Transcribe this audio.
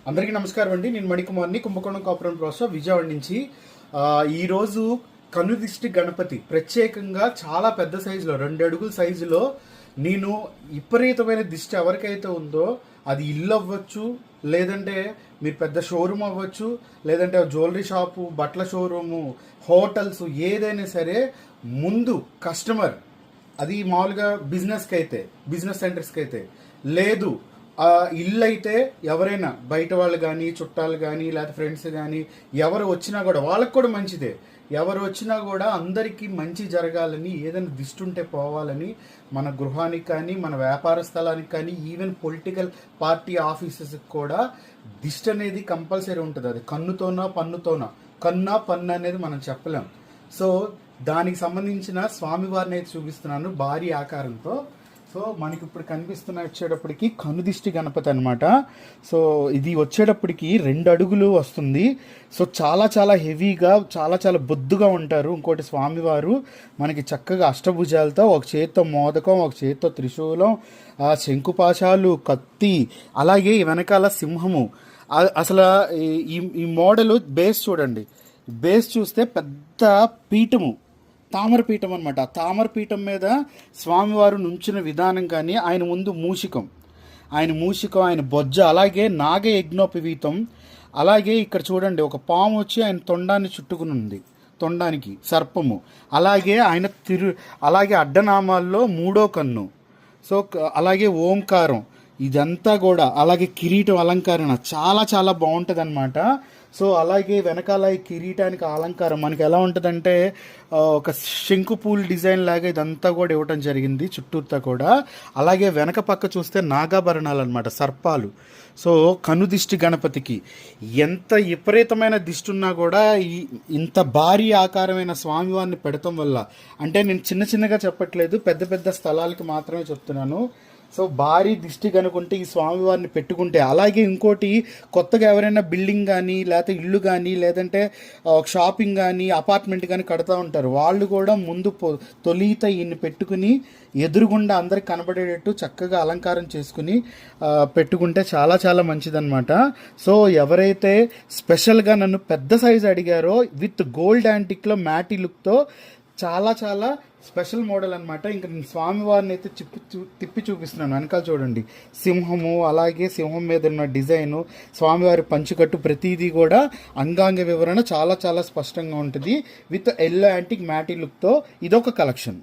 అందరికీ నమస్కారం అండి. నేను మణికుమార్ని, కుంభకోణం కాపురం ప్రాసెస్ విజయవాడ నుంచి. ఈరోజు కనుదిష్టి గణపతి ప్రత్యేకంగా చాలా పెద్ద సైజులో 2 అడుగుల సైజులో నేను విపరీతమైన దిష్టి ఎవరికైతే ఉందో అది ఇల్లు అవ్వచ్చు, లేదంటే మీరు పెద్ద షోరూమ్ అవ్వచ్చు, లేదంటే జ్యువెలరీ షాపు, బట్టల షోరూము, హోటల్స్, ఏదైనా సరే ముందు కస్టమర్ అది మామూలుగా బిజినెస్ సెంటర్స్కి అయితే లేదు, ఇల్లు అయితే ఎవరైనా బయట వాళ్ళు కానీ, చుట్టాలు కానీ, లేకపోతే ఫ్రెండ్స్ కానీ ఎవరు వచ్చినా కూడా వాళ్ళకు కూడా మంచిదే. ఎవరు వచ్చినా కూడా అందరికీ మంచి జరగాలని, ఏదైనా దిష్టి ఉంటే పోవాలని మన గృహానికి కానీ, మన వ్యాపార స్థలానికి కానీ, ఈవెన్ పొలిటికల్ పార్టీ ఆఫీసెస్కి కూడా దిష్టి అనేది కంపల్సరీ ఉంటుంది. అది కన్నుతోనా పన్నుతోనా, కన్నా పన్ను అనేది మనం చెప్పలేం. సో దానికి సంబంధించిన స్వామివారిని అయితే చూపిస్తున్నాను భారీ ఆకారంతో. సో మనకి ఇప్పుడు కనిపిస్తున్న వచ్చేటప్పటికి కనుదిష్టి గణపతి అనమాట. సో ఇది వచ్చేటప్పటికి 2 అడుగులు వస్తుంది. సో చాలా చాలా హెవీగా, చాలా చాలా బొద్దుగా ఉంటారు. ఇంకోటి స్వామివారు మనకి చక్కగా అష్టభుజాలతో, ఒక చేత్తో మోదకం, ఒక చేత్తో త్రిశూలం, శంకుపాశాలు, కత్తి, అలాగే వెనకాల సింహము. అసలు ఈ మోడల్ బేస్ చూడండి. బేస్ చూస్తే పెద్ద పీఠము, తామరపీఠం అనమాట. ఆ తామరపీఠం మీద స్వామివారు నుంచిన విధానం కానీ, ఆయన ముందు మూషికం, ఆయన బొజ్జ, అలాగే నాగ యజ్ఞోపవీతం. అలాగే ఇక్కడ చూడండి ఒక పాము వచ్చి ఆయన తొండాన్ని చుట్టుకుని ఉంది, తొండానికి సర్పము. అలాగే అలాగే అడ్డనామాల్లో 3వ కన్ను. సో అలాగే ఓంకారం, ఇదంతా కూడా, అలాగే కిరీటం అలంకరణ చాలా చాలా బాగుంటుంది అనమాట. సో అలాగే వెనకాల ఈ కిరీటానికి అలంకారం మనకి ఎలా ఉంటుందంటే ఒక శంకుపూల్ డిజైన్ లాగా ఇదంతా కూడా ఇవ్వటం జరిగింది చుట్టూతా కూడా. అలాగే వెనక పక్క చూస్తే నాగాభరణాలు అనమాట, సర్పాలు. సో కనుదిష్టి గణపతికి ఎంత విపరీతమైన దిష్టి ఉన్నా కూడా ఇంత భారీ ఆకారమైన స్వామివారిని పెడతాం వల్ల, అంటే నేను చిన్నగా చెప్పట్లేదు, పెద్ద పెద్ద స్థలాలకి మాత్రమే చెప్తున్నాను. సో భారీ దిష్టి కనుకుంటే ఈ స్వామివారిని పెట్టుకుంటే, అలాగే ఇంకోటి కొత్తగా ఎవరైనా బిల్డింగ్ కానీ, లేకపోతే ఇల్లు కానీ, లేదంటే షాపింగ్ కానీ, అపార్ట్మెంట్ కానీ కడతా ఉంటారు, వాళ్ళు కూడా ముందు తొలిత ఈయన్ని పెట్టుకుని ఎదురుగుండా అందరికి కనబడేటట్టు చక్కగా అలంకారం చేసుకుని పెట్టుకుంటే చాలా చాలా మంచిదన్నమాట. సో ఎవరైతే స్పెషల్గా నన్ను పెద్ద సైజు అడిగారో విత్ గోల్డ్ యాంటిక్లో మ్యాటీ లుక్తో, చాలా చాలా స్పెషల్ మోడల్ అనమాట. ఇంకా నేను స్వామివారిని అయితే తిప్పి చూపిస్తున్నాను. వెనకాల చూడండి సింహము, అలాగే సింహం మీద ఉన్న డిజైను, స్వామివారి పంచుకట్టు, ప్రతిదీ కూడా అంగాంగ వివరణ చాలా చాలా స్పష్టంగా ఉంటుంది విత్ ఎల్లో యాంటిక్ మ్యాటీ లుక్తో. ఇదొక కలెక్షన్.